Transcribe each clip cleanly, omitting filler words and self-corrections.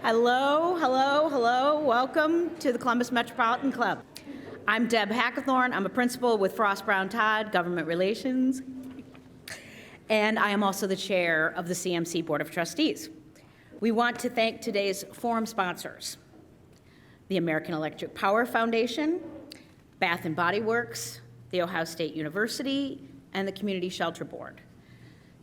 Hello, hello, hello. Welcome to the Columbus Metropolitan Club. I'm Deb Hackathorn. I'm a principal with Frost Brown Todd, Government Relations, and I am also the chair of the CMC Board of Trustees. We want to thank today's forum sponsors: the American Electric Power Foundation, Bath and Body Works, The Ohio State University, and the Community Shelter Board.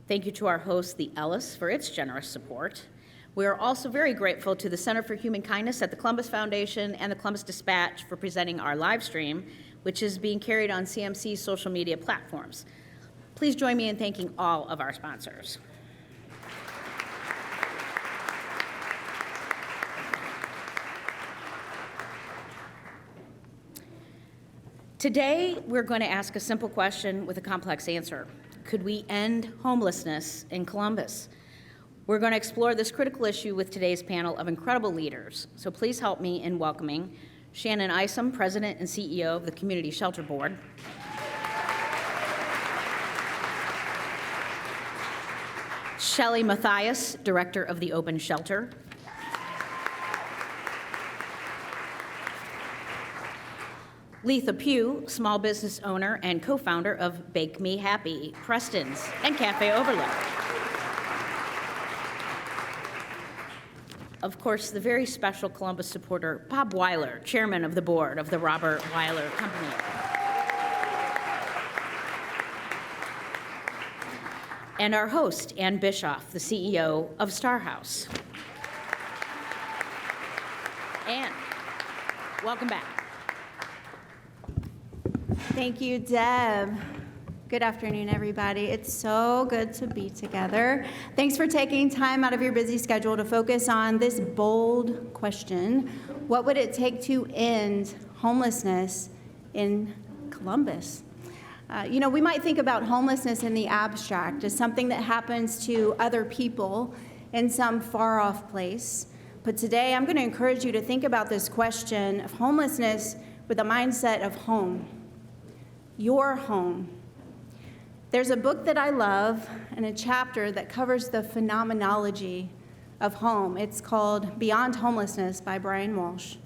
Thank you to our host, the Ellis, for its generous support. We are also very grateful to the Center for Human Kindness at the Columbus Foundation and the Columbus Dispatch for presenting our live stream, which is being carried on CMC's social media platforms. Please join me in thanking all of our sponsors. Today, we're going to ask a simple question with a complex answer. Could we end homelessness in Columbus? We're going to explore this critical issue with today's panel of incredible leaders. So please help me in welcoming Shannon Isom, President and CEO of the Community Shelter Board. Shelley Mathias, Director of the Open Shelter. Letha Pugh, small business owner and co-founder of Bake Me Happy, Preston's, and Cafe Overlook. Of course, the very special Columbus supporter, Bob Weiler, chairman of the board of the Robert Weiler Company. And our host, Ann Bischoff, the CEO of Star House. Ann, welcome back. Thank you, Deb. Good afternoon, everybody. It's so good to be together. Thanks for taking time out of your busy schedule to focus on this bold question: what would it take to end homelessness in Columbus? We might think about homelessness in the abstract as something that happens to other people in some far-off place. But today, I'm going to encourage you to think about this question of homelessness with a mindset of home. Your home. There's a book that I love and a chapter that covers the phenomenology of home. It's called Beyond Homelessness by Brian Walsh.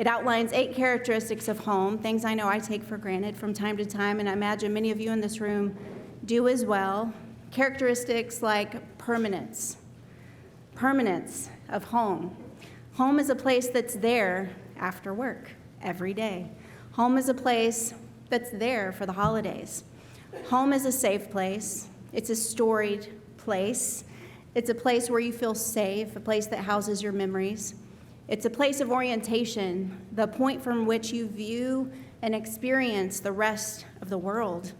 It outlines 8 characteristics of home, things I know I take for granted from time to time, and I imagine many of you in this room do as well. Characteristics like permanence of home. Home is a place that's there after work, every day. Home is a place that's there for the holidays. Home is a safe place. It's a storied place. It's a place where you feel safe, a place that houses your memories. It's a place of orientation, the point from which you view and experience the rest of the world.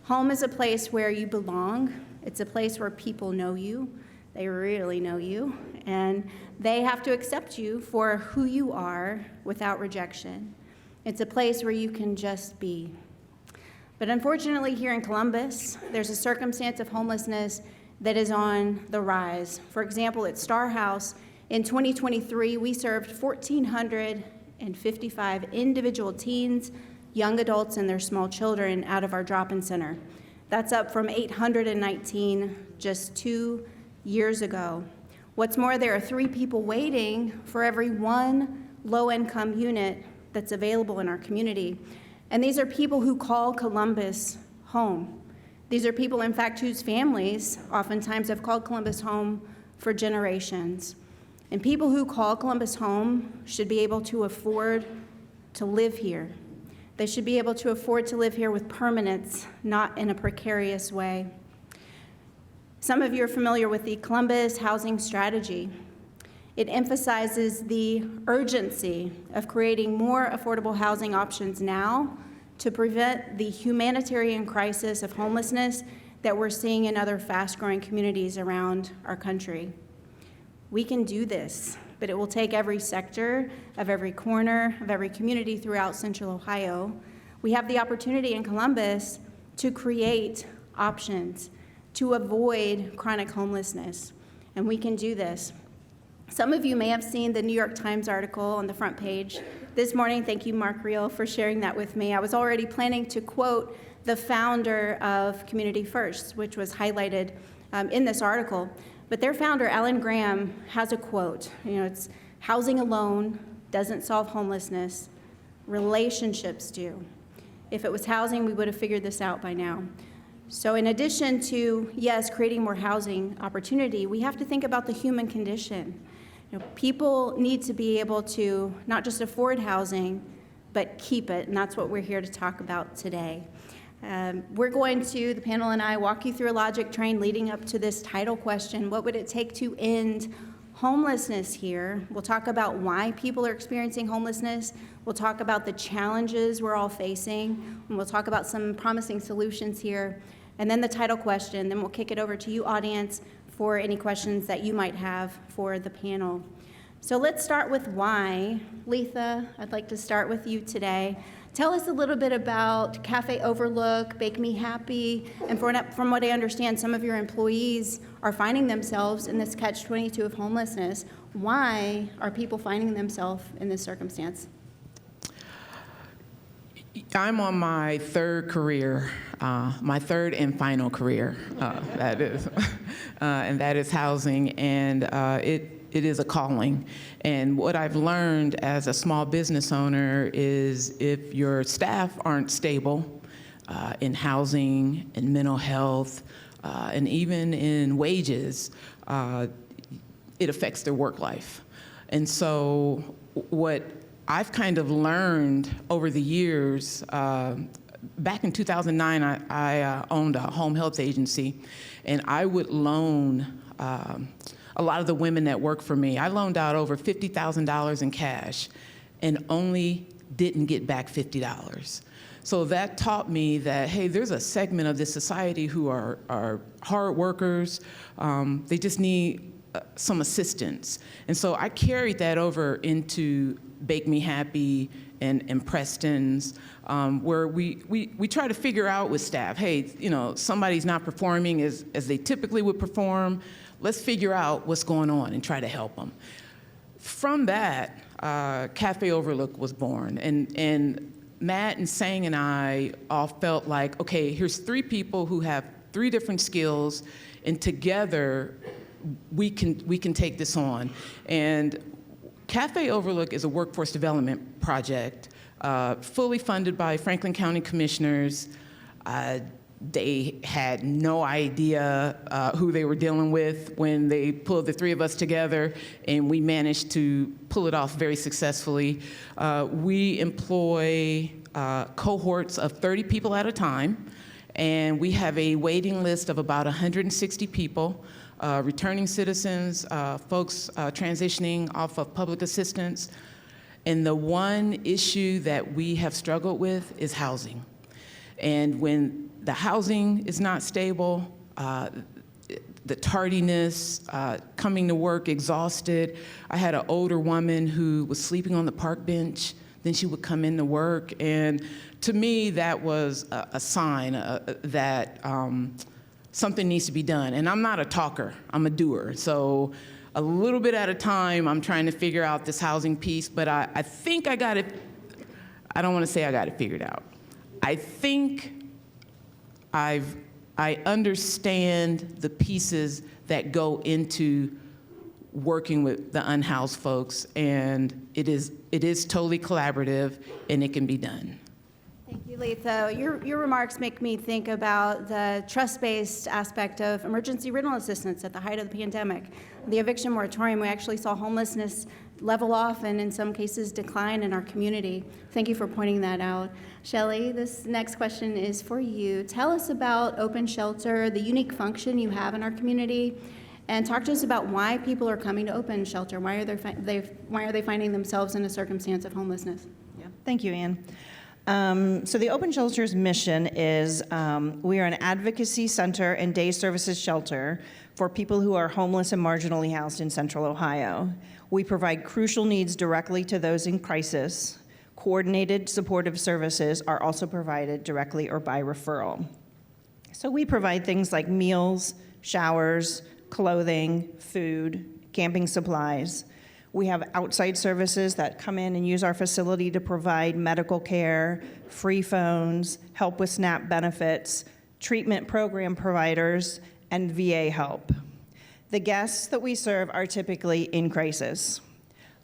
Home is a place where you belong. It's a place where people know you. They really know you, and they have to accept you for who you are without rejection. It's a place where you can just be. But unfortunately, here in Columbus, there's a circumstance of homelessness that is on the rise. For example, at Star House, in 2023, we served 1,455 individual teens, young adults, and their small children out of our drop-in center. That's up from 819 just 2 years ago. What's more, there are 3 people waiting for every 1 low-income unit that's available in our community. And these are people who call Columbus home. These are people, in fact, whose families oftentimes have called Columbus home for generations. And people who call Columbus home should be able to afford to live here. They should be able to afford to live here with permanence, not in a precarious way. Some of you are familiar with the Columbus housing strategy. It emphasizes the urgency of creating more affordable housing options now to prevent the humanitarian crisis of homelessness that we're seeing in other fast-growing communities around our country. We can do this, but it will take every sector of every corner of every community throughout Central Ohio. We have the opportunity in Columbus to create options to avoid chronic homelessness, and we can do this. Some of you may have seen the New York Times article on the front page this morning. Thank you, Mark Reel, for sharing that with me. I was already planning to quote the founder of Community First, which was highlighted in this article. But their founder, Alan Graham, has a quote. It's housing alone doesn't solve homelessness. Relationships do. If it was housing, we would have figured this out by now. So in addition to, yes, creating more housing opportunity, we have to think about the human condition. People need to be able to not just afford housing, but keep it, and that's what we're here to talk about today. We're going to, the panel and I, walk you through a logic train leading up to this title question: what would it take to end homelessness here? We'll talk about why people are experiencing homelessness. We'll talk about the challenges we're all facing, and we'll talk about some promising solutions here. And then the title question, then we'll kick it over to you, audience, for any questions that you might have for the panel. So let's start with why. Letha, I'd like to start with you today. Tell us a little bit about Cafe Overlook, Bake Me Happy, and from what I understand, some of your employees are finding themselves in this catch-22 of homelessness. Why are people finding themselves in this circumstance? I'm on my third career, my third and final career, that is, and that is housing, and it is a calling. And what I've learned as a small business owner is if your staff aren't stable in housing, in mental health, and even in wages, it affects their work life. And so what I've kind of learned over the years, back in 2009, I owned a home health agency, and I would loan a lot of the women that work for me. I loaned out over $50,000 in cash and only didn't get back $50. So that taught me that, hey, there's a segment of this society who are hard workers. They just need some assistance. And so I carried that over into Bake Me Happy and Preston's, where we try to figure out with staff, hey, somebody's not performing as they typically would perform. Let's figure out what's going on and try to help them. From that, Cafe Overlook was born. And Matt and Sang and I all felt like, okay, here's three people who have three different skills, and together we can take this on. And Cafe Overlook is a workforce development project fully funded by Franklin County Commissioners. They had no idea who they were dealing with when they pulled the three of us together, and we managed to pull it off very successfully. We employ cohorts of 30 people at a time, and we have a waiting list of about 160 people, returning citizens, folks transitioning off of public assistance. And the one issue that we have struggled with is housing. And when the housing is not stable, the tardiness, coming to work exhausted. I had an older woman who was sleeping on the park bench, then she would come into work, and to me that was a sign that something needs to be done. And I'm not a talker, I'm a doer. So a little bit at a time, I'm trying to figure out this housing piece, but I think I got it, I don't want to say I got it figured out. I think I understand the pieces that go into working with the unhoused folks, and it is totally collaborative, and it can be done. Thank you, Letha. Your remarks make me think about the trust-based aspect of emergency rental assistance at the height of the pandemic. The eviction moratorium, we actually saw homelessness level off and in some cases decline in our community. Thank you for pointing that out. Shelley, this next question is for you. Tell us about Open Shelter, the unique function you have in our community, and talk to us about why people are coming to Open Shelter. Why are they finding themselves in a circumstance of homelessness? Yeah. Thank you, Ann. So the Open Shelter's mission is we are an advocacy center and day services shelter for people who are homeless and marginally housed in Central Ohio. We provide crucial needs directly to those in crisis. Coordinated supportive services are also provided directly or by referral. So we provide things like meals, showers, clothing, food, camping supplies. We have outside services that come in and use our facility to provide medical care, free phones, help with SNAP benefits, treatment program providers, and VA help. The guests that we serve are typically in crisis.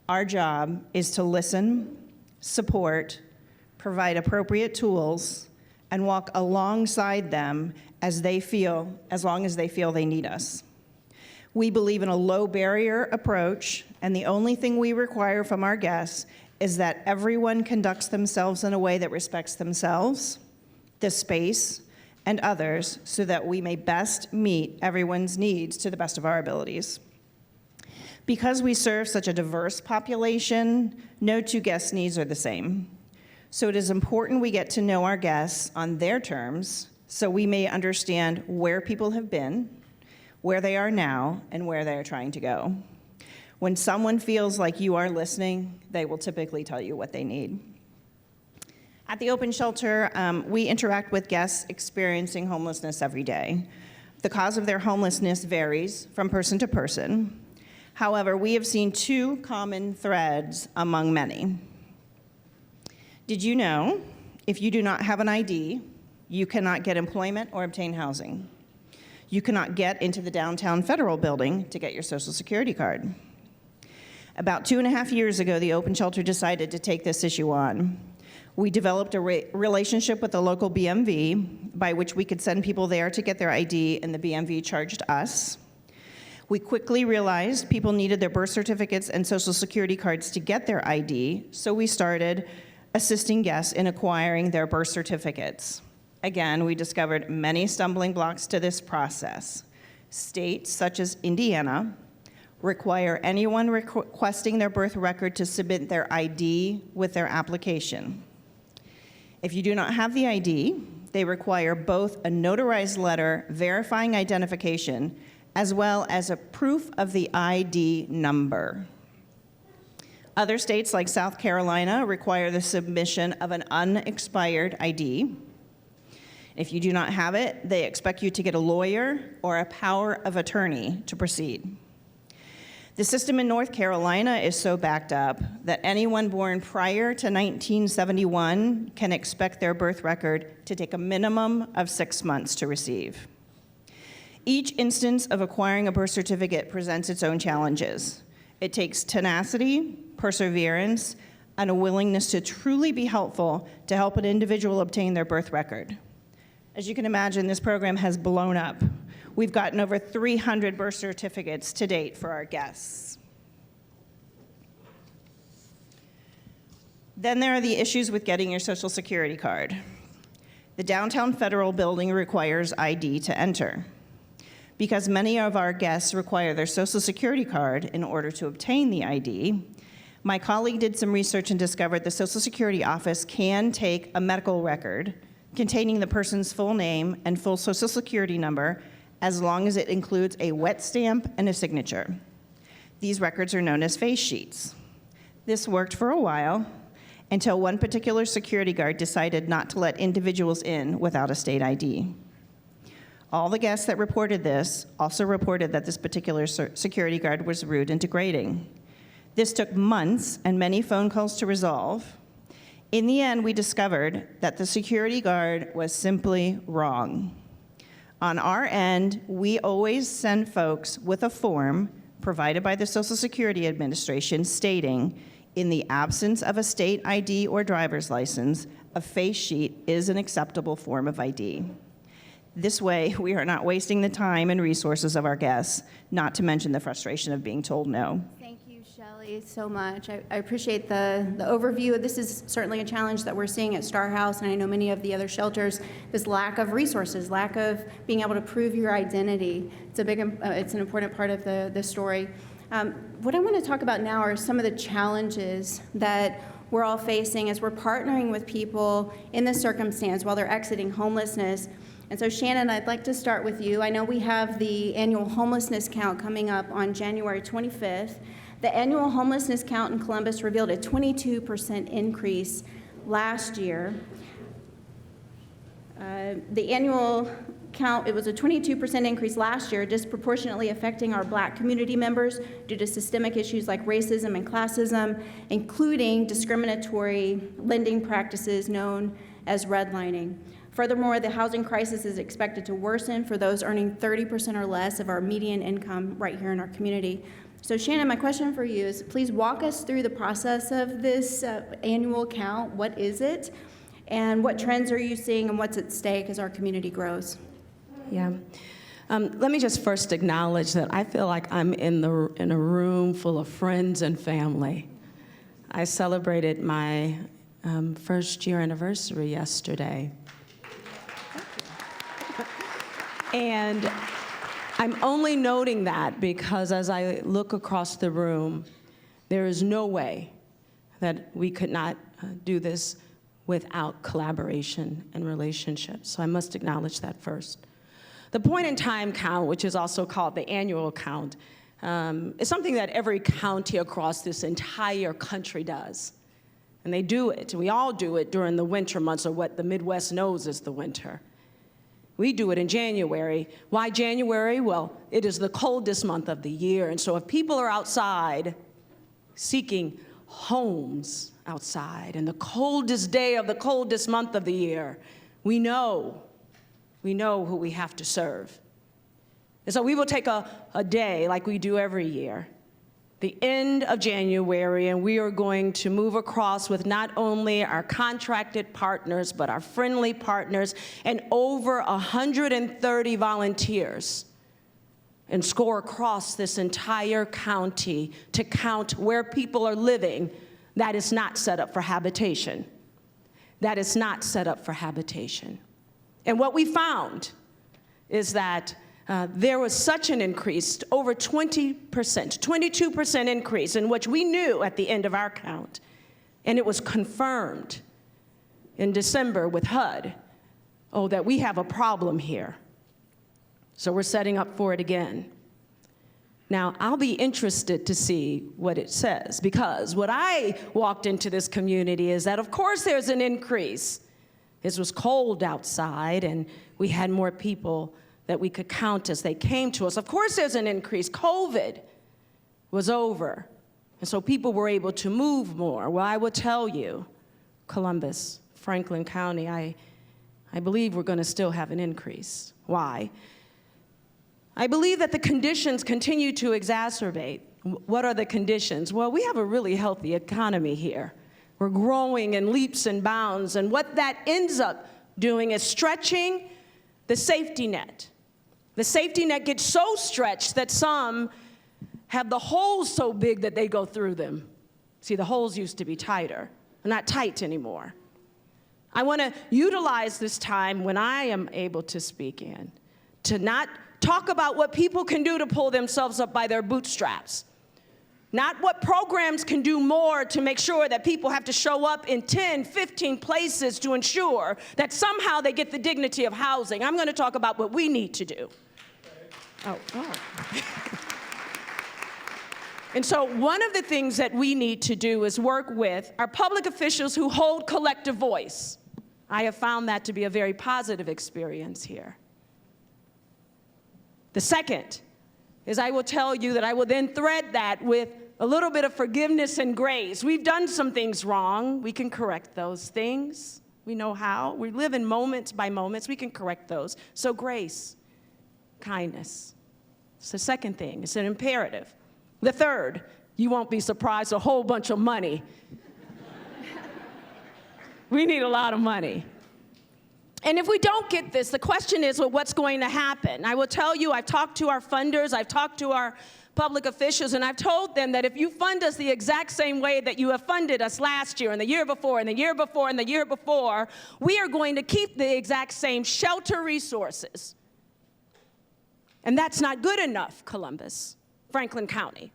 Our job is to listen, support, provide appropriate tools, and walk alongside them as long as they feel they need us. We believe in a low barrier approach, and the only thing we require from our guests is that everyone conducts themselves in a way that respects themselves, the space, and others, so that we may best meet everyone's needs to the best of our abilities. Because we serve such a diverse population, no two guest needs are the same. So it is important we get to know our guests on their terms so we may understand where people have been, where they are now, and where they are trying to go. When someone feels like you are listening, they will typically tell you what they need. At the Open Shelter, we interact with guests experiencing homelessness every day. The cause of their homelessness varies from person to person. However, we have seen two common threads among many. Did you know if you do not have an ID, you cannot get employment or obtain housing? You cannot get into the downtown Federal Building to get your Social Security card. About 2.5 years ago, the Open Shelter decided to take this issue on. We developed a relationship with the local BMV by which we could send people there to get their ID, and the BMV charged us. We quickly realized people needed their birth certificates and Social Security cards to get their ID, so we started assisting guests in acquiring their birth certificates. Again, we discovered many stumbling blocks to this process. States such as Indiana require anyone requesting their birth record to submit their ID with their application. If you do not have the ID, they require both a notarized letter verifying identification as well as a proof of the ID number. Other states like South Carolina require the submission of an unexpired ID. If you do not have it, they expect you to get a lawyer or a power of attorney to proceed. The system in North Carolina is so backed up that anyone born prior to 1971 can expect their birth record to take a minimum of 6 months to receive. Each instance of acquiring a birth certificate presents its own challenges. It takes tenacity, perseverance, and a willingness to truly be helpful to help an individual obtain their birth record. As you can imagine, this program has blown up. We've gotten over 300 birth certificates to date for our guests. Then there are the issues with getting your Social Security card. The downtown Federal Building requires ID to enter. Because many of our guests require their Social Security card in order to obtain the ID, my colleague did some research and discovered the Social Security office can take a medical record containing the person's full name and full Social Security number as long as it includes a wet stamp and a signature. These records are known as face sheets. This worked for a while until one particular security guard decided not to let individuals in without a state ID. All the guests that reported this also reported that this particular security guard was rude and degrading. This took months and many phone calls to resolve. In the end, we discovered that the security guard was simply wrong. On our end, we always send folks with a form provided by the Social Security Administration stating, in the absence of a state ID or driver's license, a face sheet is an acceptable form of ID. This way, we are not wasting the time and resources of our guests, not to mention the frustration of being told no. Thank you, Shelley, so much. I appreciate the overview. This is certainly a challenge that we're seeing at Star House, and I know many of the other shelters, this lack of resources, lack of being able to prove your identity. It's an important part of the story. What I want to talk about now are some of the challenges that we're all facing as we're partnering with people in this circumstance while they're exiting homelessness. And so, Shannon, I'd like to start with you. I know we have the annual homelessness count coming up on January 25th. The annual homelessness count in Columbus revealed a 22% increase last year. The annual count, it was a 22% increase last year, disproportionately affecting our Black community members due to systemic issues like racism and classism, including discriminatory lending practices known as redlining. Furthermore, the housing crisis is expected to worsen for those earning 30% or less of our median income right here in our community. So Shannon, my question for you is, please walk us through the process of this annual count. What is it? And what trends are you seeing and what's at stake as our community grows? Yeah. Let me just first acknowledge that I feel like I'm in a room full of friends and family. I celebrated my first year anniversary yesterday. And I'm only noting that because as I look across the room, there is no way that we could not do this without collaboration and relationships. So I must acknowledge that first. The point in time count, which is also called the annual count, is something that every county across this entire country does. And they do it, and we all do it during the winter months, or what the Midwest knows as the winter. We do it in January. Why January? Well, it is the coldest month of the year, and so if people are outside seeking homes outside, and the coldest day of the coldest month of the year, we know who we have to serve. And so we will take a day like we do every year, the end of January, and we are going to move across with not only our contracted partners, but our friendly partners, and over 130 volunteers, and score across this entire county to count where people are living that is not set up for habitation. That is not set up for habitation. And what we found is that there was such an increase, over 20%, 22% increase in which we knew at the end of our count. And it was confirmed in December with HUD, that we have a problem here. So we're setting up for it again. Now, I'll be interested to see what it says, because what I walked into this community is that, of course, there's an increase. It was cold outside, and we had more people that we could count as they came to us. Of course, there's an increase. COVID was over, and so people were able to move more. Well, I will tell you, Columbus, Franklin County, I believe we're going to still have an increase. Why? I believe that the conditions continue to exacerbate. What are the conditions? Well, we have a really healthy economy here. We're growing in leaps and bounds, and what that ends up doing is stretching the safety net. The safety net gets so stretched that some have the holes so big that they go through them. See, the holes used to be tighter. They're not tight anymore. I want to utilize this time when I am able to speak in to not talk about what people can do to pull themselves up by their bootstraps. Not what programs can do more to make sure that people have to show up in 10, 15 places to ensure that somehow they get the dignity of housing. I'm going to talk about what we need to do. Oh. And so one of the things that we need to do is work with our public officials who hold collective voice. I have found that to be a very positive experience here. The second is I will tell you that I will then thread that with a little bit of forgiveness and grace. We've done some things wrong. We can correct those things. We know how. We live in moments by moments. We can correct those. So grace, kindness. It's the second thing. It's an imperative. The third, you won't be surprised, a whole bunch of money. We need a lot of money. And if we don't get this, the question is, well, what's going to happen? I will tell you, I've talked to our funders, I've talked to our public officials, and I've told them that if you fund us the exact same way that you have funded us last year and the year before and the year before and the year before, we are going to keep the exact same shelter resources. And that's not good enough, Columbus, Franklin County.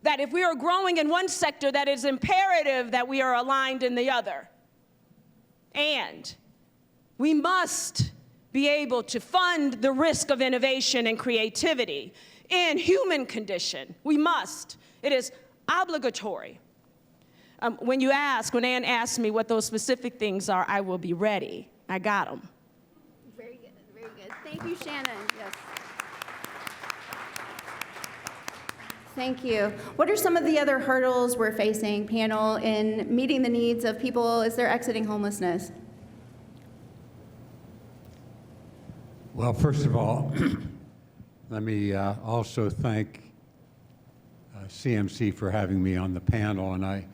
That if we are growing in one sector, that is imperative that we are aligned in the other. And we must be able to fund the risk of innovation and creativity in human condition. We must. It is obligatory. When Ann asked me what those specific things are, I will be ready. I got them. Very good, very good. Thank you, Shannon. Yes. Thank you. What are some of the other hurdles we're facing, panel, in meeting the needs of people as they're exiting homelessness? Well, first of all, let me also thank CMC for having me on the panel, and I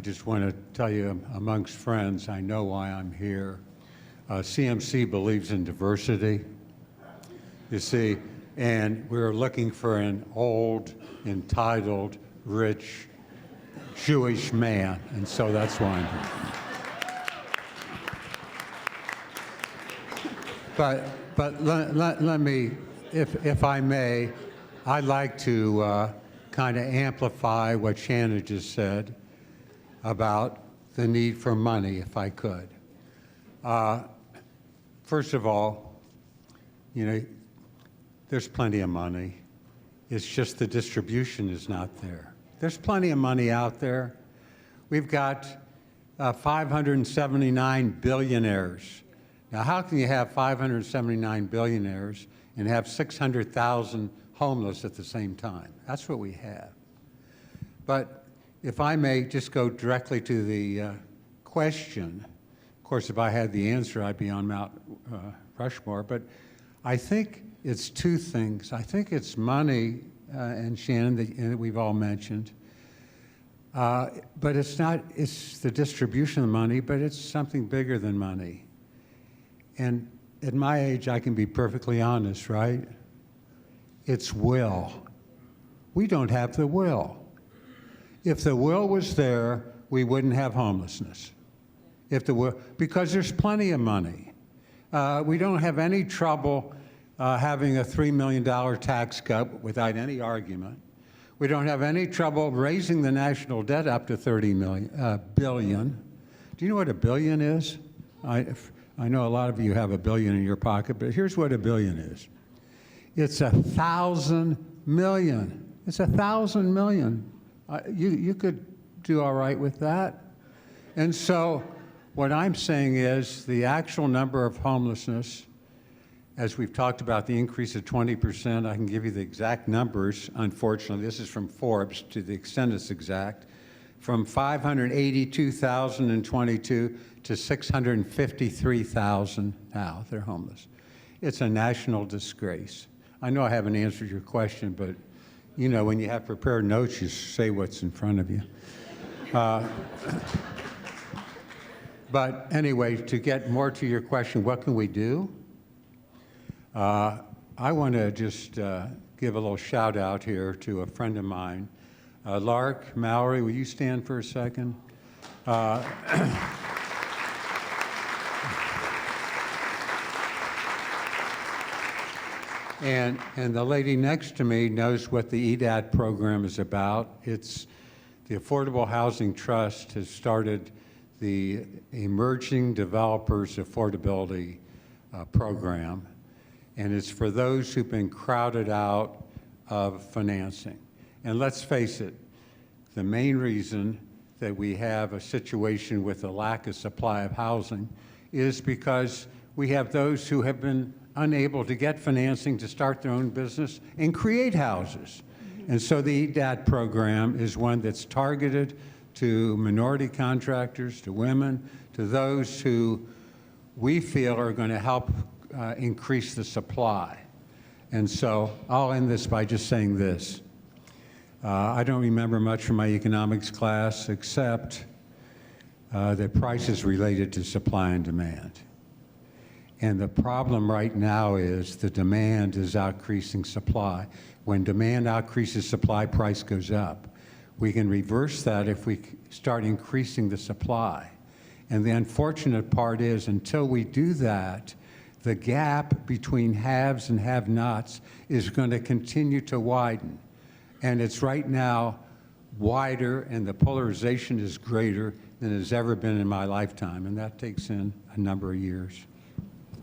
just want to tell you, amongst friends, I know why I'm here. CMC believes in diversity, you see, and we're looking for an old, entitled, rich, Jewish man, and so that's why I'm here. But let me, if I may, I'd like to kind of amplify what Shannon just said about the need for money, if I could. First of all, you know, there's plenty of money. It's just the distribution is not there. There's plenty of money out there. We've got 579 billionaires. Now, how can you have 579 billionaires and have 600,000 homeless at the same time? That's what we have. But if I may just go directly to the question, of course, if I had the answer, I'd be on Mount Rushmore, but I think it's two things. I think it's money, and Shannon, that we've all mentioned, but it's not, it's the distribution of money, but it's something bigger than money. And at my age, I can be perfectly honest, right? It's will. We don't have the will. If the will was there, we wouldn't have homelessness. If the will, because there's plenty of money. We don't have any trouble having a $3 million tax cut without any argument. We don't have any trouble raising the national debt up to $30 billion. Do you know what a billion is? I know a lot of you have $1 billion in your pocket, but here's what $1 billion is. It's 1,000 million. It's 1,000 million. You could do all right with that. And so what I'm saying is the actual number of homelessness, as we've talked about the increase of 20%, I can give you the exact numbers. Unfortunately, this is from Forbes to the extent it's exact. From 582,022 to 653,000 now, they're homeless. It's a national disgrace. I know I haven't answered your question, but you know, when you have prepared notes, you say what's in front of you. But anyway, to get more to your question, what can we do? I want to just give a little shout out here to a friend of mine. Lark Mallory, will you stand for a second? And the lady next to me knows what the EDAT program is about. It's the Affordable Housing Trust has started the Emerging Developers Affordability Program, and it's for those who've been crowded out of financing. And let's face it, the main reason that we have a situation with a lack of supply of housing is because we have those who have been unable to get financing to start their own business and create houses. And so the EDAT program is one that's targeted to minority contractors, to women, to those who we feel are going to help increase the supply. And so I'll end this by just saying this. I don't remember much from my economics class except that price is related to supply and demand. And the problem right now is the demand is outcreasing supply. When demand outcreases supply, price goes up. We can reverse that if we start increasing the supply. And the unfortunate part is until we do that, the gap between haves and have-nots is going to continue to widen. And it's right now wider, and the polarization is greater than it has ever been in my lifetime, and that takes in a number of years.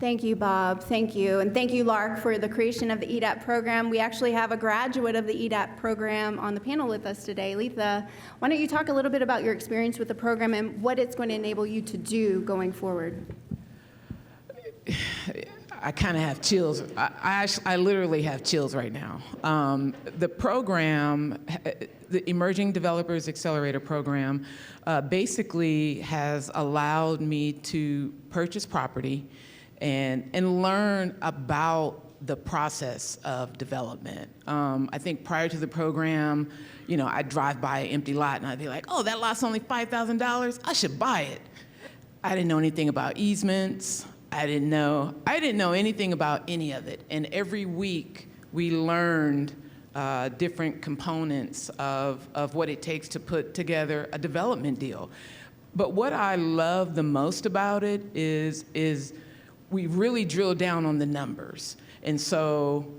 Thank you, Bob. Thank you. And thank you, Lark, for the creation of the EDAP program. We actually have a graduate of the EDAP program on the panel with us today. Letha, why don't you talk a little bit about your experience with the program and what it's going to enable you to do going forward? I kind of have chills. I literally have chills right now. The program, the Emerging Developers Accelerator Program, basically has allowed me to purchase property and learn about the process of development. I think prior to the program, I'd drive by an empty lot and I'd be like, oh, that lot's only $5,000, I should buy it. I didn't know anything about easements. I didn't know anything about any of it. And every week we learned different components of what it takes to put together a development deal. But what I love the most about it is we really drill down on the numbers. And so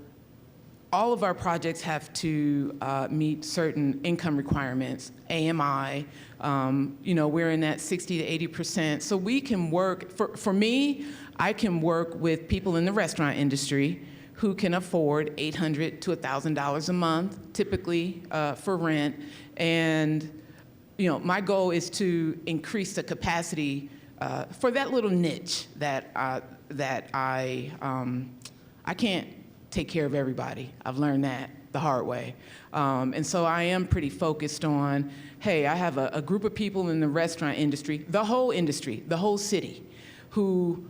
all of our projects have to meet certain income requirements, AMI. We're in that 60 to 80%. So we can work, for me, I can work with people in the restaurant industry who can afford $800 to $1,000 a month, typically for rent. And my goal is to increase the capacity for that little niche that I can't take care of everybody. I've learned that the hard way. And so I am pretty focused on, hey, I have a group of people in the restaurant industry, the whole city, who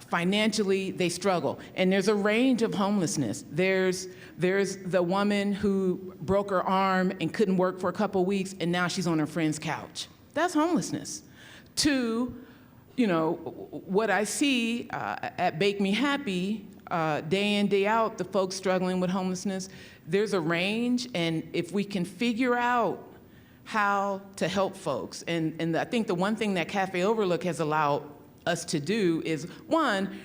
financially they struggle. And there's a range of homelessness. There's the woman who broke her arm and couldn't work for a couple weeks, and now she's on her friend's couch. That's homelessness. To, what I see at Bake Me Happy, day in, day out, the folks struggling with homelessness, there's a range, and if we can figure out how to help folks, and I think the one thing that Cafe Overlook has allowed us to do is, one,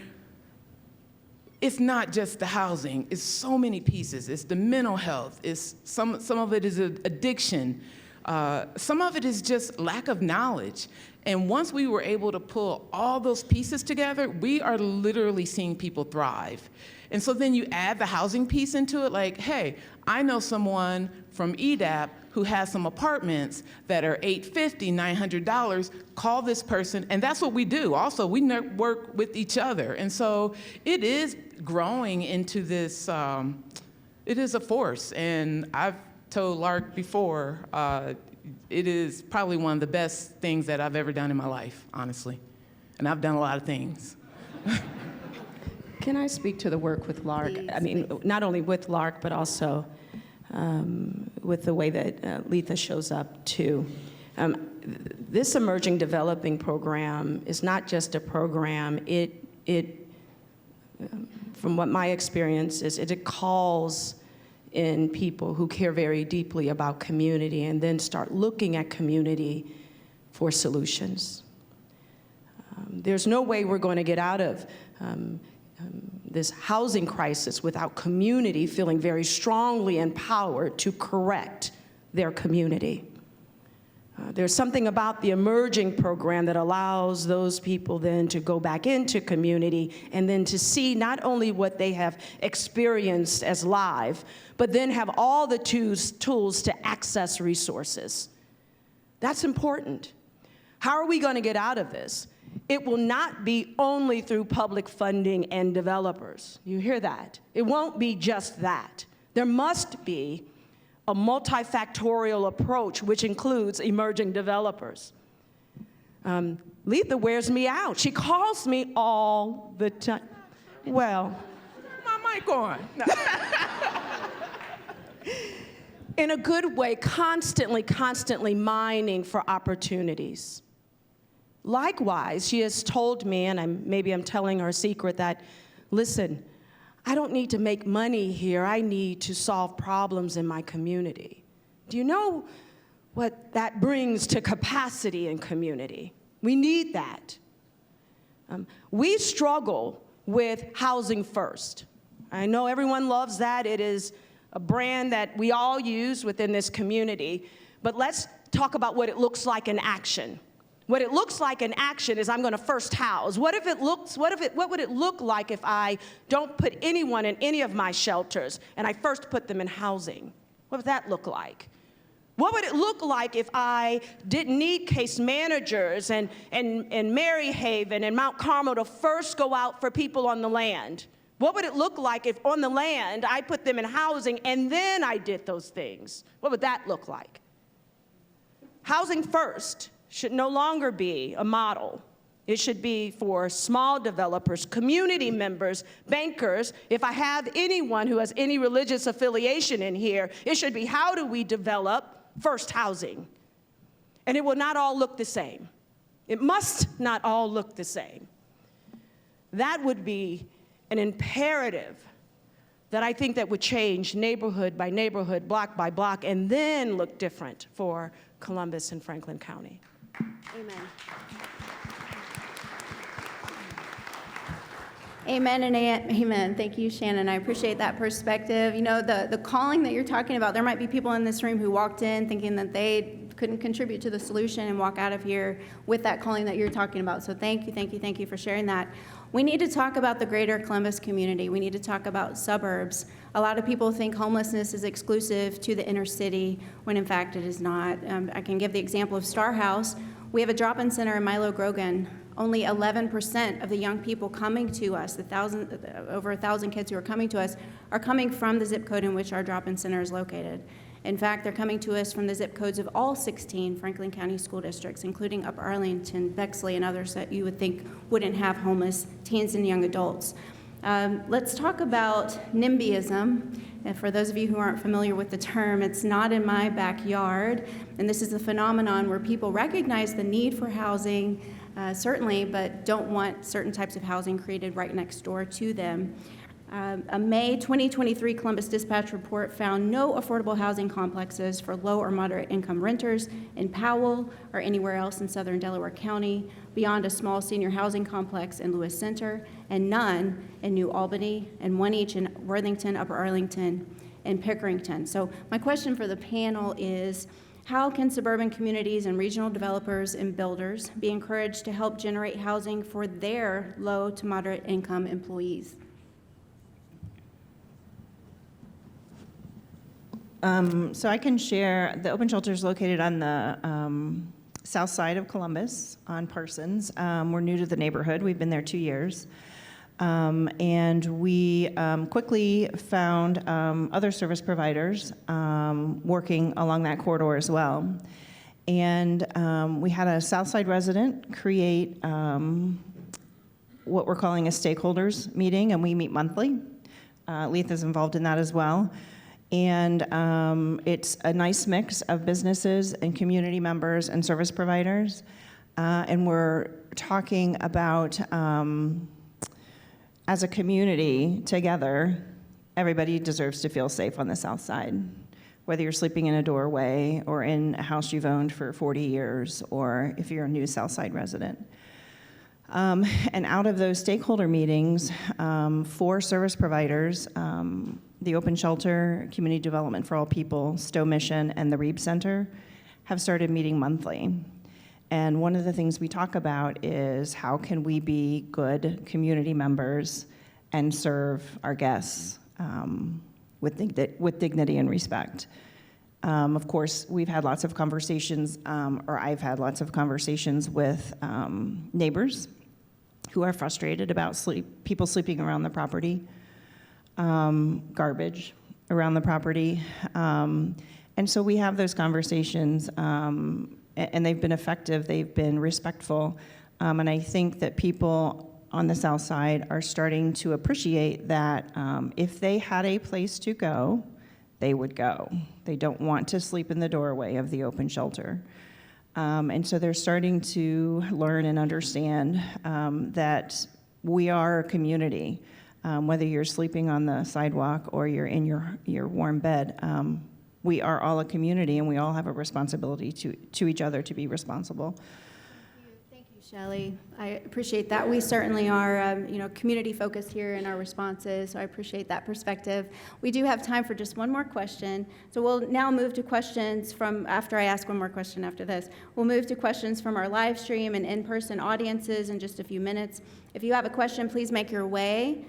it's not just the housing, it's so many pieces. It's the mental health, it's some of it is addiction, some of it is just lack of knowledge. And once we were able to pull all those pieces together, we are literally seeing people thrive. And so then you add the housing piece into it, like, hey, I know someone from EDAP who has some apartments that are $850, $900, call this person, and that's what we do. Also, we work with each other. And so it is growing into this, it is a force. And I've told Lark before, it is probably one of the best things that I've ever done in my life, honestly. And I've done a lot of things. Can I speak to the work with Lark? I mean, not only with Lark, but also with the way that Letha shows up, too. This Emerging Developing Program is not just a program. From what my experience is, it calls in people who care very deeply about community and then start looking at community for solutions. There's no way we're going to get out of this housing crisis without community feeling very strongly empowered to correct their community. There's something about the emerging program that allows those people then to go back into community and then to see not only what they have experienced as live, but then have all the tools to access resources. That's important. How are we going to get out of this? It will not be only through public funding and developers. You hear that? It won't be just that. There must be a multifactorial approach, which includes emerging developers. Letha wears me out. She calls me all the time. Well, My mic on. in a good way, constantly mining for opportunities. Likewise, she has told me, and maybe I'm telling her a secret, that, listen, I don't need to make money here. I need to solve problems in my community. Do you know what that brings to capacity in community? We need that. We struggle with housing first. I know everyone loves that. It is a brand that we all use within this community. But let's talk about what it looks like in action. What it looks like in action is I'm going to first house. What would it look like if I don't put anyone in any of my shelters and I first put them in housing? What would that look like? What would it look like if I didn't need case managers and Maryhaven and Mount Carmel to first go out for people on the land? What would it look like if on the land I put them in housing and then I did those things? What would that look like? Housing first should no longer be a model. It should be for small developers, community members, bankers. If I have anyone who has any religious affiliation in here, it should be, how do we develop first housing? And it will not all look the same. It must not all look the same. That would be an imperative that I think that would change neighborhood by neighborhood, block by block, and then look different for Columbus and Franklin County. Amen. Amen and amen. Thank you, Shannon. I appreciate that perspective. You know, the calling that you're talking about, there might be people in this room who walked in thinking that they couldn't contribute to the solution and walk out of here with that calling that you're talking about. So thank you for sharing that. We need to talk about the greater Columbus community. We need to talk about suburbs. A lot of people think homelessness is exclusive to the inner city, when in fact it is not. I can give the example of Star House. We have a drop-in center in Milo Grogan. Only 11% of the young people coming to us, over 1,000 kids who are coming to us, are coming from the zip code in which our drop-in center is located. In fact, they're coming to us from the zip codes of all 16 Franklin County school districts, including Upper Arlington, Bexley, and others that you would think wouldn't have homeless teens and young adults. Let's talk about NIMBYism. And for those of you who aren't familiar with the term, it's not in my backyard. And this is a phenomenon where people recognize the need for housing, certainly, but don't want certain types of housing created right next door to them. A May 2023 Columbus Dispatch report found no affordable housing complexes for low or moderate income renters in Powell or anywhere else in southern Delaware County beyond a small senior housing complex in Lewis Center, and none in New Albany, and one each in Worthington, Upper Arlington, and Pickerington. So my question for the panel is, how can suburban communities and regional developers and builders be encouraged to help generate housing for their low to moderate income employees? So I can share, the open shelter is located on the south side of Columbus on Parsons. We're new to the neighborhood. We've been there 2 years. And we quickly found other service providers working along that corridor as well. And we had a Southside resident create what we're calling a stakeholders meeting, and we meet monthly. Leith is involved in that as well. And it's a nice mix of businesses and community members and service providers. And we're talking about, as a community together, everybody deserves to feel safe on the south side. Whether you're sleeping in a doorway or in a house you've owned for 40 years, or if you're a new south side resident. And out of those stakeholder meetings, 4 service providers, the Open Shelter, Community Development for All People, Stowe Mission, and the Reeb Center, have started meeting monthly. And one of the things we talk about is how can we be good community members and serve our guests with dignity and respect. Of course, we've had lots of conversations, or I've had lots of conversations with neighbors who are frustrated about people sleeping around the property, garbage around the property. And so we have those conversations, and they've been effective, they've been respectful. And I think that people on the south side are starting to appreciate that if they had a place to go, they would go. They don't want to sleep in the doorway of the open shelter. And so they're starting to learn and understand that we are a community. Whether you're sleeping on the sidewalk or you're in your warm bed, we are all a community, and we all have a responsibility to each other to be responsible. Thank you, Shelley. I appreciate that. We certainly are, community focused here in our responses, so I appreciate that perspective. We do have time for just one more question, so we'll now move to questions from, after I ask one more question after this, we'll move to questions from our live stream and in-person audiences in just a few minutes. If you have a question, please make your way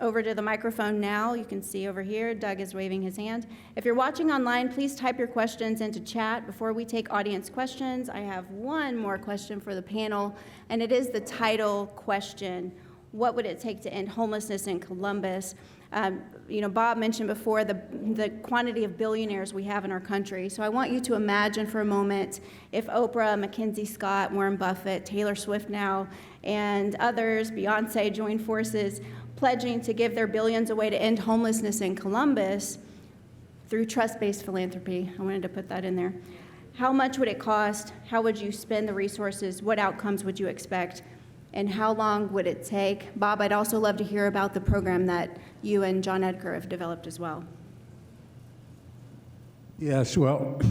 over to the microphone now. You can see over here, Doug is waving his hand. If you're watching online, please type your questions into chat. Before we take audience questions, I have one more question for the panel, and it is the title question: what would it take to end homelessness in Columbus? Bob mentioned before the quantity of billionaires we have in our country. So I want you to imagine for a moment if Oprah, Mackenzie Scott, Warren Buffett, Taylor Swift now, and others, Beyonce, join forces, pledging to give their billions away to end homelessness in Columbus through trust-based philanthropy. I wanted to put that in there. How much would it cost? How would you spend the resources? What outcomes would you expect? And how long would it take? Bob, I'd also love to hear about the program that you and John Edgar have developed as well. Yes, well,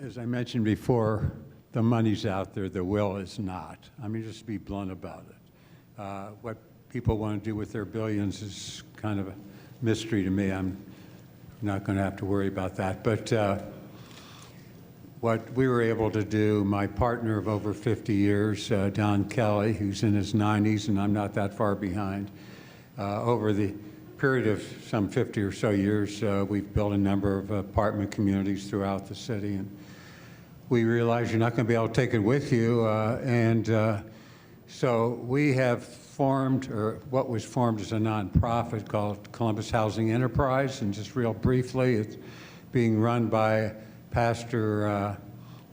as I mentioned before, the money's out there, the will is not. I mean, just to be blunt about it. What people want to do with their billions is kind of a mystery to me. I'm not going to have to worry about that. But what we were able to do, my partner of over 50 years, Don Kelly, who's in his 90s, and I'm not that far behind, over the period of some 50 or so years, we've built a number of apartment communities throughout the city. And we realized you're not going to be able to take it with you. So we have formed, or what was formed as a nonprofit called Columbus Housing Enterprise. And just real briefly, it's being run by Pastor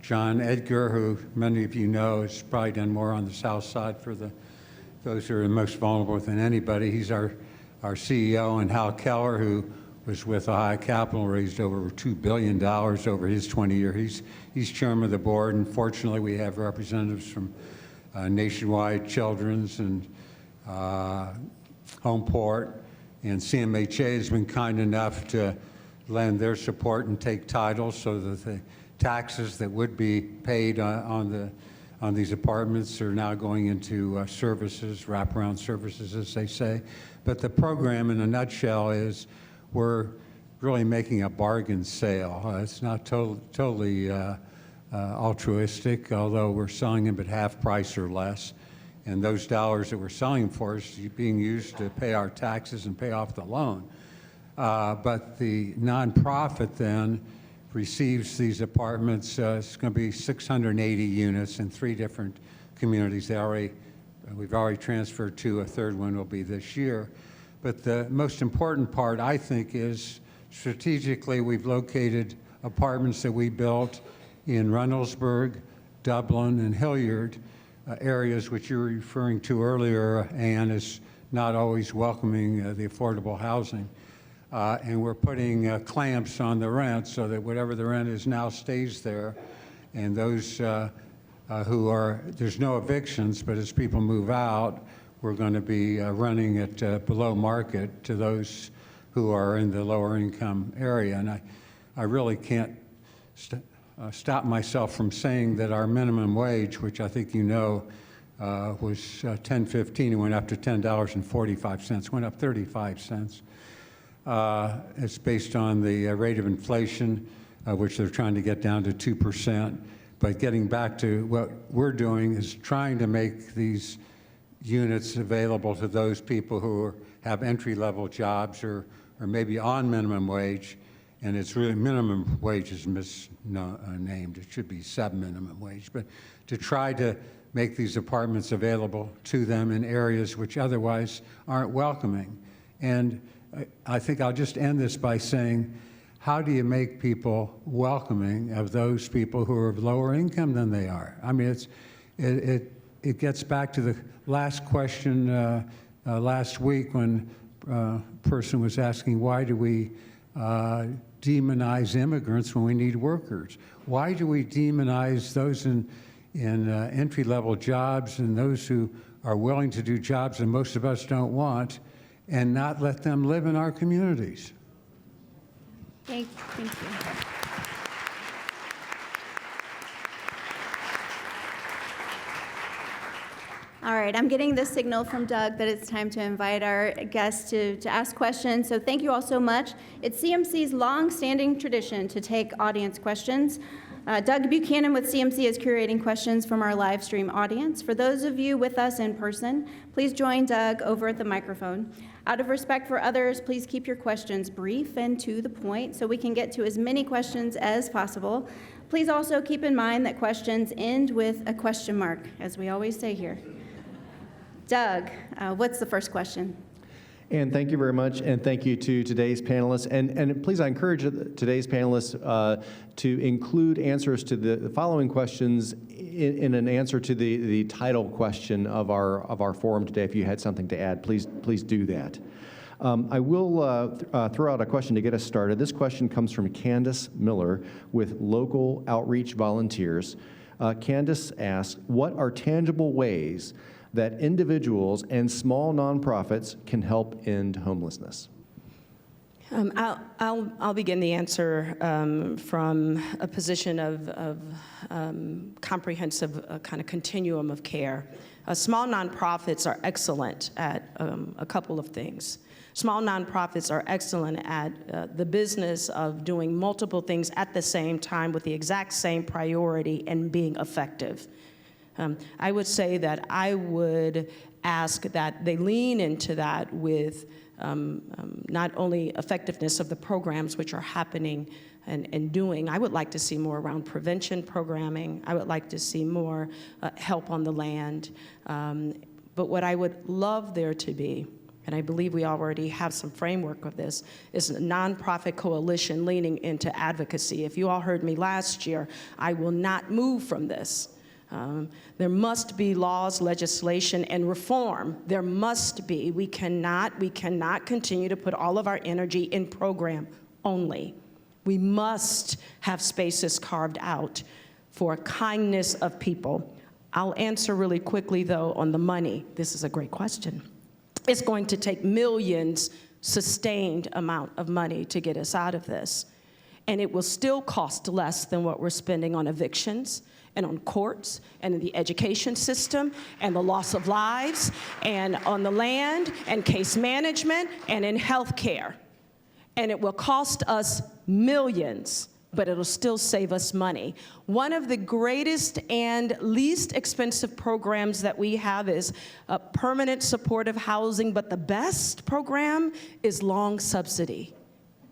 John Edgar, who many of you know has probably done more on the south side for those who are the most vulnerable than anybody. He's our CEO, and Hal Keller, who was with Ohio Capital, raised over $2 billion over his 20 years. He's chairman of the board, and fortunately we have representatives from Nationwide Children's and Homeport, and CMHA has been kind enough to lend their support and take title so that the taxes that would be paid on these apartments are now going into services, wraparound services, as they say. But the program, in a nutshell, is we're really making a bargain sale. It's not totally altruistic, although we're selling them at half price or less. And those dollars that we're selling them for is being used to pay our taxes and pay off the loan. But the nonprofit then receives these apartments. It's going to be 680 units in 3 different communities. We've already transferred 2. A third one will be this year. But the most important part, I think, is strategically we've located apartments that we built in Reynoldsburg, Dublin, and Hilliard, areas which you were referring to earlier, Ann, is not always welcoming the affordable housing. And we're putting clamps on the rent so that whatever the rent is now stays there. And those there's no evictions, but as people move out, we're going to be running it below market to those who are in the lower income area. And I really can't stop myself from saying that our minimum wage, which I think you know, was $10.15 and went up to $10.45, went up 35 cents. It's based on the rate of inflation, which they're trying to get down to 2%. But getting back to what we're doing is trying to make these units available to those people who have entry-level jobs or maybe on minimum wage. And it's really minimum wage is misnamed. It should be sub-minimum wage. But to try to make these apartments available to them in areas which otherwise aren't welcoming. And I think I'll just end this by saying, how do you make people welcoming of those people who are of lower income than they are? I mean, it gets back to the last question last week when a person was asking, why do we demonize immigrants when we need workers? Why do we demonize those in entry-level jobs and those who are willing to do jobs that most of us don't want, and not let them live in our communities? Thank you. All right, I'm getting the signal from Doug that it's time to invite our guests to ask questions. So thank you all so much. It's CMC's long-standing tradition to take audience questions. Doug Buchanan with CMC is curating questions from our live stream audience. For those of you with us in person, please join Doug over at the microphone. Out of respect for others, please keep your questions brief and to the point so we can get to as many questions as possible. Please also keep in mind that questions end with a question mark, as we always say here. Doug, what's the first question? And thank you very much, and thank you to today's panelists. And please, I encourage today's panelists to include answers to the following questions in an answer to the title question of our forum today. If you had something to add, please do that. I will throw out a question to get us started. This question comes from Candace Miller with Local Outreach Volunteers. Candace asks, what are tangible ways that individuals and small nonprofits can help end homelessness? I'll begin the answer from a position of comprehensive kind of continuum of care. Small nonprofits are excellent at a couple of things. Small nonprofits are excellent at the business of doing multiple things at the same time with the exact same priority and being effective. I would say that I would ask that they lean into that with not only effectiveness of the programs which are happening and doing. I would like to see more around prevention programming. I would like to see more help on the land. But what I would love there to be, and I believe we already have some framework of this, is a nonprofit coalition leaning into advocacy. If you all heard me last year, I will not move from this. There must be laws, legislation, and reform. There must be. We cannot continue to put all of our energy in program only. We must have spaces carved out for kindness of people. I'll answer really quickly, though, on the money. This is a great question. It's going to take millions, sustained amount of money to get us out of this. And it will still cost less than what we're spending on evictions and on courts and in the education system and the loss of lives and on the land and case management and in health care. And it will cost us millions, but it'll still save us money. One of the greatest and least expensive programs that we have is permanent supportive housing, but the best program is long subsidy,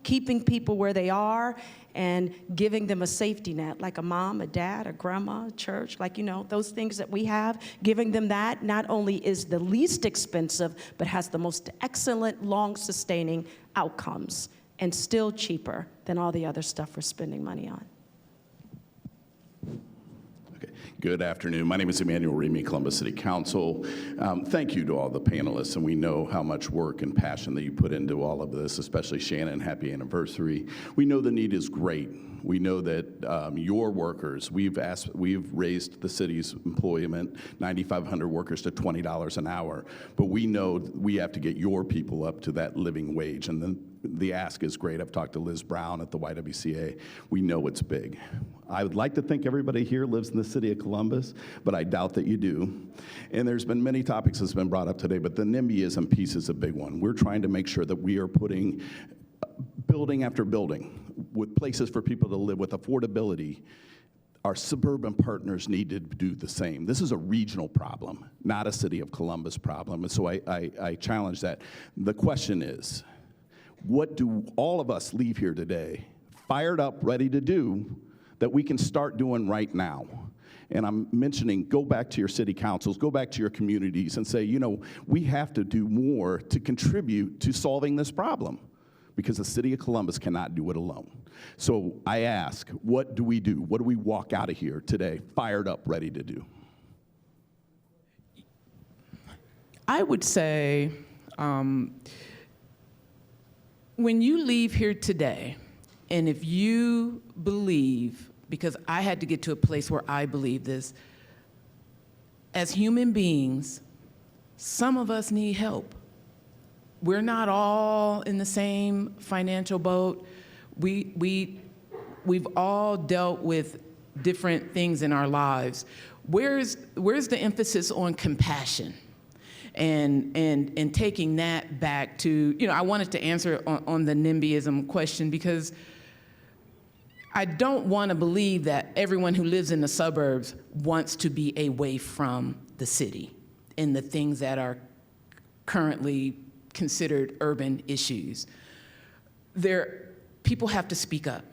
keeping people where they are and giving them a safety net, like a mom, a dad, a grandma, a church, like, you know, those things that we have. Giving them that not only is the least expensive, but has the most excellent, long-sustaining outcomes, and still cheaper than all the other stuff we're spending money on. Okay. Good afternoon. My name is Emmanuel Remy, Columbus City Council. Thank you to all the panelists, and we know how much work and passion that you put into all of this, especially Shannon, happy anniversary. We know the need is great. We know that your workers, we've raised the city's employment, 9,500 workers to $20 an hour, but we know we have to get your people up to that living wage, and then the ask is great. I've talked to Liz Brown at the YWCA. We know it's big. I would like to think everybody here lives in the city of Columbus, but I doubt that you do. And there's been many topics that's been brought up today, but the NIMBYism piece is a big one. We're trying to make sure that we are putting building after building with places for people to live with affordability. Our suburban partners need to do the same. This is a regional problem, not a city of Columbus problem. And so I challenge that. The question is, what do all of us leave here today fired up, ready to do, that we can start doing right now? And I'm mentioning, go back to your city councils, go back to your communities and say, you know, we have to do more to contribute to solving this problem, because the city of Columbus cannot do it alone. So I ask, what do we do? What do we walk out of here today fired up, ready to do? I would say, when you leave here today, and if you believe, because I had to get to a place where I believe this, as human beings, some of us need help. We're not all in the same financial boat. We've all dealt with different things in our lives. Where's the emphasis on compassion? And taking that back to, you know, I wanted to answer on the NIMBYism question, because I don't want to believe that everyone who lives in the suburbs wants to be away from the city and the things that are currently considered urban issues. People have to speak up.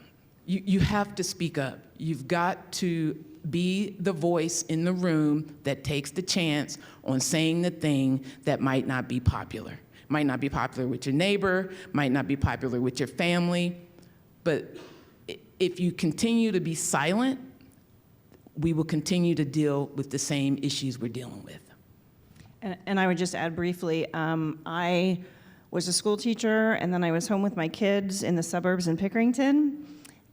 You have to speak up. You've got to be the voice in the room that takes the chance on saying the thing that might not be popular. Might not be popular with your neighbor, might not be popular with your family, but if you continue to be silent, we will continue to deal with the same issues we're dealing with. And I would just add briefly, I was a school teacher, and then I was home with my kids in the suburbs in Pickerington,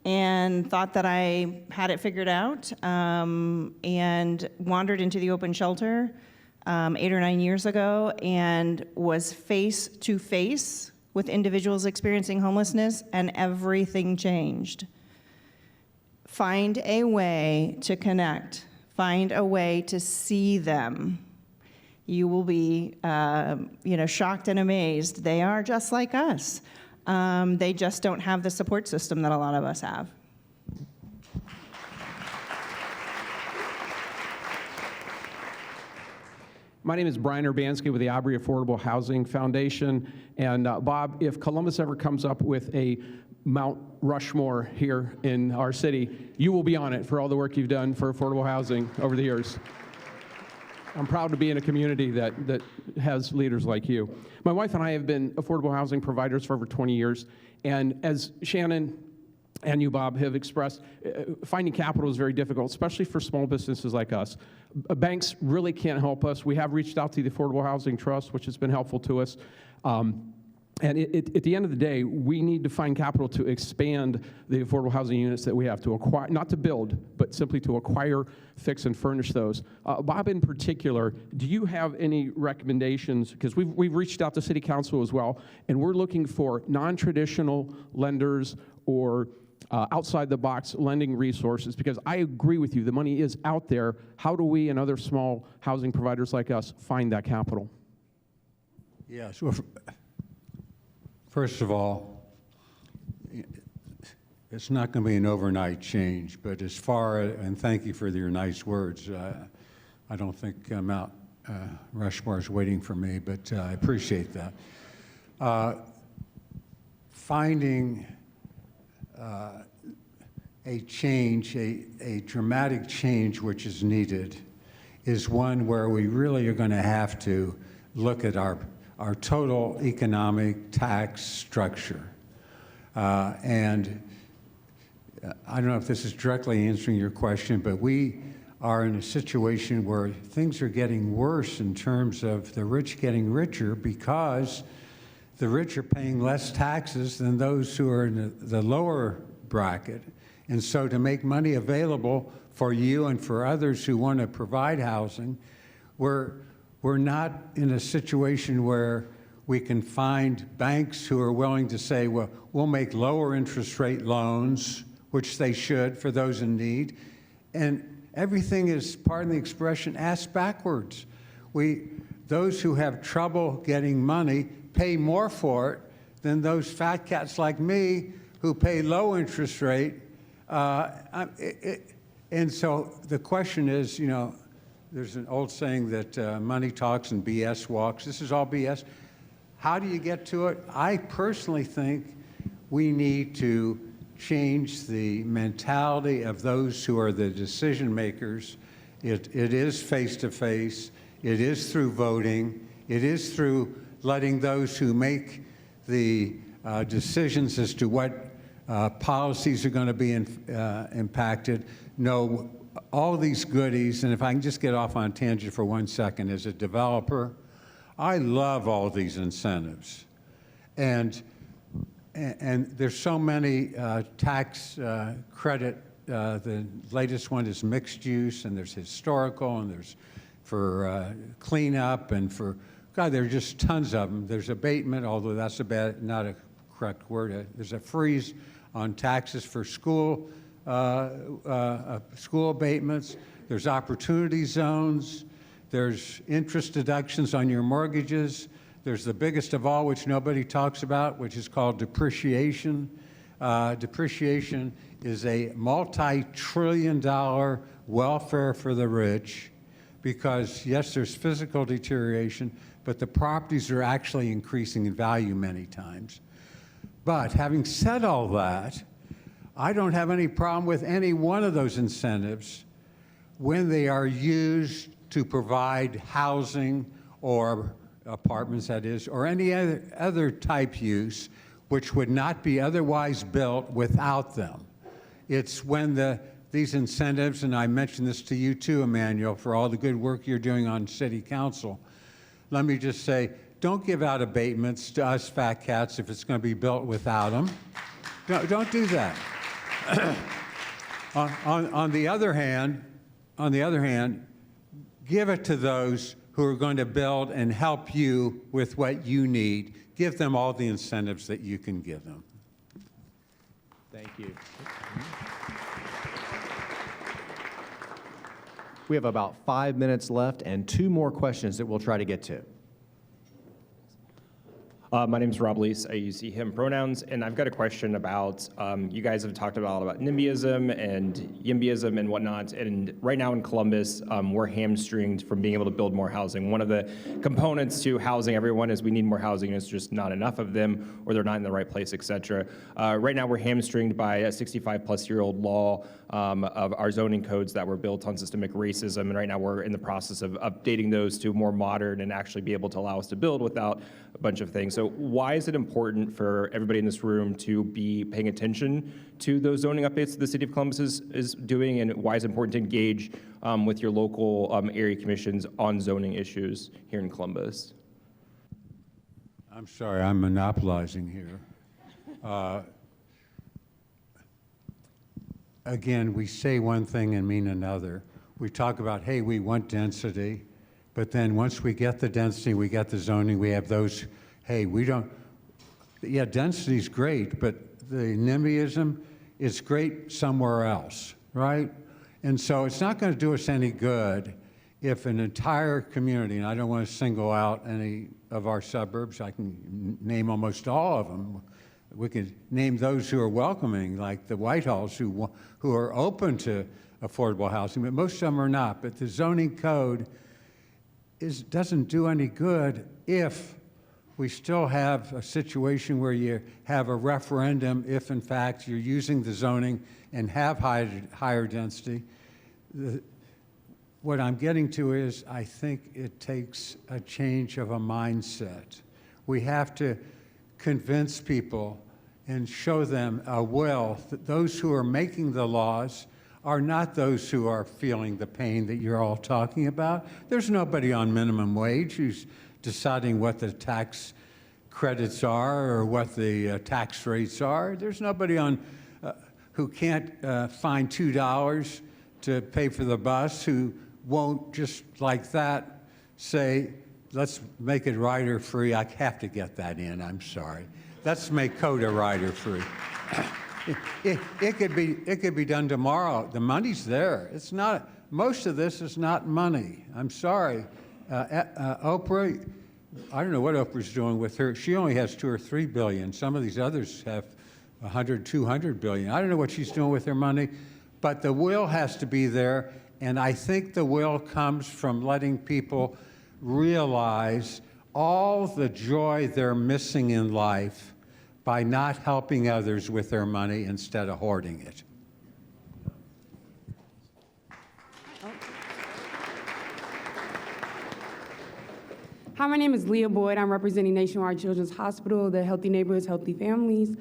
and thought that I had it figured out, and wandered into the open shelter 8 or 9 years ago, and was face to face with individuals experiencing homelessness, and everything changed. Find a way to connect. Find a way to see them. You will be, shocked and amazed. They are just like us. They just don't have the support system that a lot of us have. My name is Brian Urbanski with the Aubrey Affordable Housing Foundation. And Bob, if Columbus ever comes up with a Mount Rushmore here in our city, you will be on it for all the work you've done for affordable housing over the years. I'm proud to be in a community that has leaders like you. My wife and I have been affordable housing providers for over 20 years. And as Shannon and you, Bob, have expressed, finding capital is very difficult, especially for small businesses like us. Banks really can't help us. We have reached out to the Affordable Housing Trust, which has been helpful to us. And at the end of the day, we need to find capital to expand the affordable housing units that we have to acquire, not to build, but simply to acquire, fix, and furnish those. Bob, in particular, do you have any recommendations? Because we've reached out to City Council as well, and we're looking for non-traditional lenders or outside-the-box lending resources, because I agree with you, the money is out there. How do we and other small housing providers like us find that capital? Yes. Well, first of all, it's not going to be an overnight change, but as far as, and thank you for your nice words, I don't think Mount Rushmore is waiting for me, but I appreciate that. Finding a change, a dramatic change which is needed, is one where we really are going to have to look at our total economic tax structure. And I don't know if this is directly answering your question, but we are in a situation where things are getting worse in terms of the rich getting richer, because the rich are paying less taxes than those who are in the lower bracket. And so to make money available for you and for others who want to provide housing, we're not in a situation where we can find banks who are willing to say, well, we'll make lower interest rate loans, which they should for those in need. And everything is, pardon the expression, ass backwards. Those who have trouble getting money pay more for it than those fat cats like me who pay low interest rate. And so the question is, there's an old saying that money talks and BS walks. This is all BS. How do you get to it? I personally think we need to change the mentality of those who are the decision makers. It is face-to-face. It is through voting. It is through letting those who make the decisions as to what policies are going to be impacted know all these goodies. And if I can just get off on a tangent for 1 second, as a developer, I love all these incentives. And there's so many tax credit. The latest one is mixed use, and there's historical, and there's for cleanup, and for, God, there are just tons of them. There's abatement, although that's not a correct word. There's a freeze on taxes for school abatements. There's opportunity zones. There's interest deductions on your mortgages. There's the biggest of all, which nobody talks about, which is called depreciation. Depreciation is a multi-trillion-dollar welfare for the rich, because, yes, there's physical deterioration, but the properties are actually increasing in value many times. But having said all that, I don't have any problem with any one of those incentives when they are used to provide housing or apartments that is, or any other type use which would not be otherwise built without them. It's when these incentives, and I mentioned this to you too, Emmanuel, for all the good work you're doing on city council. Let me just say, don't give out abatements to us fat cats if it's going to be built without them. Don't do that. On the other hand, give it to those who are going to build and help you with what you need. Give them all the incentives that you can give them. Thank you. We have about 5 minutes left and 2 more questions that we'll try to get to. My name is Rob Leese. I use he, him pronouns, and I've got a question about, you guys have talked about NIMBYism and YIMBYism and whatnot, and right now in Columbus, we're hamstringed from being able to build more housing. One of the components to housing everyone is we need more housing, and it's just not enough of them, or they're not in the right place, et cetera. Right now, we're hamstringed by a 65-plus-year-old law of our zoning codes that were built on systemic racism, and right now we're in the process of updating those to more modern and actually be able to allow us to build without a bunch of things. So why is it important for everybody in this room to be paying attention to those zoning updates that the City of Columbus is doing, and why is it important to engage with your local area commissions on zoning issues here in Columbus? I'm sorry, I'm monopolizing here. Again, we say one thing and mean another. We talk about, hey, we want density, but then once we get the density, we get the zoning, we have those, hey, we don't, yeah, density's great, but the NIMBYism is great somewhere else, right? And so it's not going to do us any good if an entire community, and I don't want to single out any of our suburbs, I can name almost all of them. We can name those who are welcoming, like the Whitehalls, who are open to affordable housing, but most of them are not. But the zoning code doesn't do any good if we still have a situation where you have a referendum if, in fact, you're using the zoning and have higher density. What I'm getting to is I think it takes a change of a mindset. We have to convince people and show them a will that those who are making the laws are not those who are feeling the pain that you're all talking about. There's nobody on minimum wage who's deciding what the tax credits are or what the tax rates are. There's nobody on who can't find $2 to pay for the bus who won't just like that say, let's make it rider free. I have to get that in, I'm sorry. Let's make CODA rider free. It could be done tomorrow. The money's there. It's not, most of this is not money. I'm sorry. Oprah, I don't know what Oprah's doing with her. She only has $2 or $3 billion. Some of these others have 100, 200 billion. I don't know what she's doing with her money, but the will has to be there. And I think the will comes from letting people realize all the joy they're missing in life by not helping others with their money instead of hoarding it. Hi, my name is Leah Boyd. I'm representing Nationwide Children's Hospital, the Healthy Neighborhoods, Healthy Families.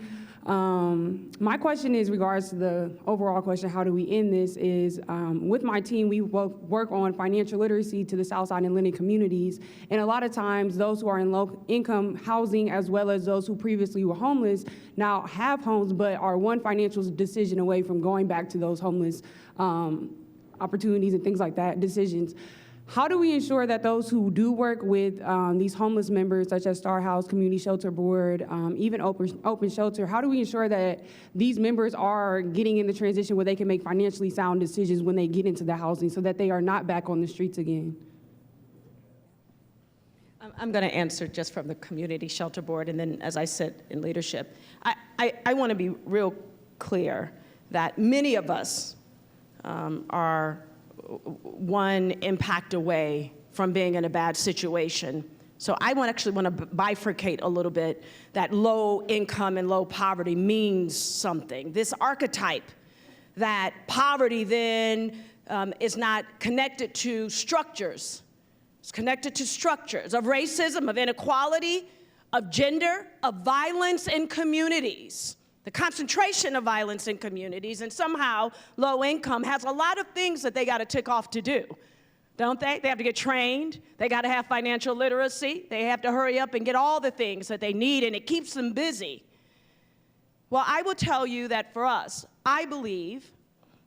My question is regards to the overall question, how do we end this, is with my team, we work on financial literacy to the Southside and Linden communities. And a lot of times, those who are in low-income housing, as well as those who previously were homeless, now have homes, but are one financial decision away from going back to those homeless opportunities and things like that, decisions. How do we ensure that those who do work with these homeless members, such as Star House, Community Shelter Board, even Open Shelter, how do we ensure that these members are getting in the transition where they can make financially sound decisions when they get into the housing so that they are not back on the streets again? I'm going to answer just from the Community Shelter Board, and then as I sit in leadership. I want to be real clear that many of us are one impact away from being in a bad situation. So I actually want to bifurcate a little bit that low income and low poverty means something. This archetype that poverty then is not connected to structures It's connected to structures of racism, of inequality, of gender, of violence in communities. The concentration of violence in communities, and somehow low income has a lot of things that they got to tick off to do, don't they? They have to get trained. They got to have financial literacy. They have to hurry up and get all the things that they need, and it keeps them busy. Well, I will tell you that for us, I believe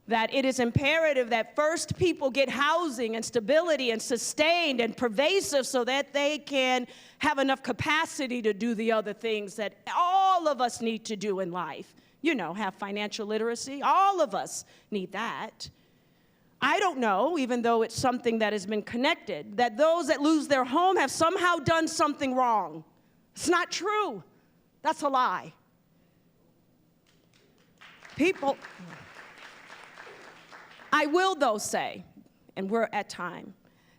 that it is imperative that first people get housing and stability and sustained and pervasive so that they can have enough capacity to do the other things that all of us need to do in life. You know, have financial literacy. All of us need that. I don't know, even though it's something that has been connected, that those that lose their home have somehow done something wrong. It's not true. That's a lie. People... I will, though, say, and we're at time,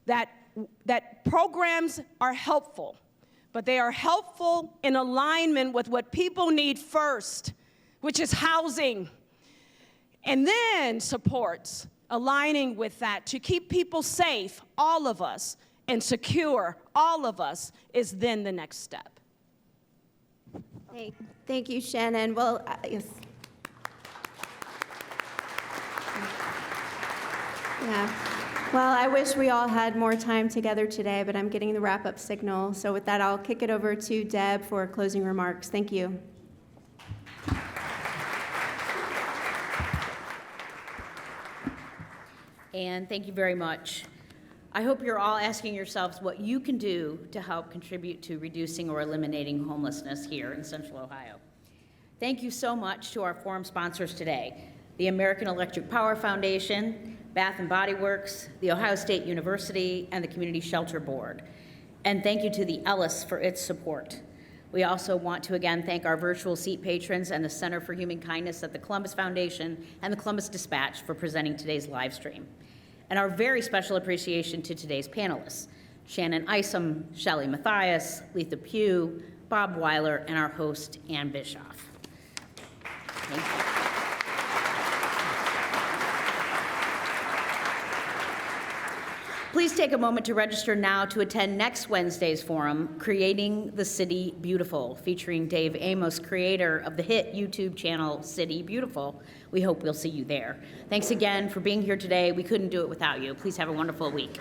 that programs are helpful, but they are helpful in alignment with what people need first, which is housing, and then supports aligning with that to keep people safe, all of us, and secure, all of us, is then the next step. Thank you, Shannon. Well, yes. Yeah. Well, I wish we all had more time together today, but I'm getting the wrap-up signal. So with that, I'll kick it over to Deb for closing remarks. Thank you. And thank you very much. I hope you're all asking yourselves what you can do to help contribute to reducing or eliminating homelessness here in Central Ohio. Thank you so much to our forum sponsors today, the American Electric Power Foundation, Bath and Body Works, The Ohio State University, and the Community Shelter Board. And thank you to the Ellis for its support. We also want to again thank our virtual seat patrons and the Center for Human Kindness at the Columbus Foundation and the Columbus Dispatch for presenting today's live stream. And our very special appreciation to today's panelists, Shannon Isom, Shelley Mathias, Letha Pugh, Bob Weiler, and our host, Ann Bischoff. Thank you. Please take a moment to register now to attend next Wednesday's forum, Creating the City Beautiful, featuring Dave Amos, creator of the hit YouTube channel City Beautiful. We hope we'll see you there. Thanks again for being here today. We couldn't do it without you. Please have a wonderful week.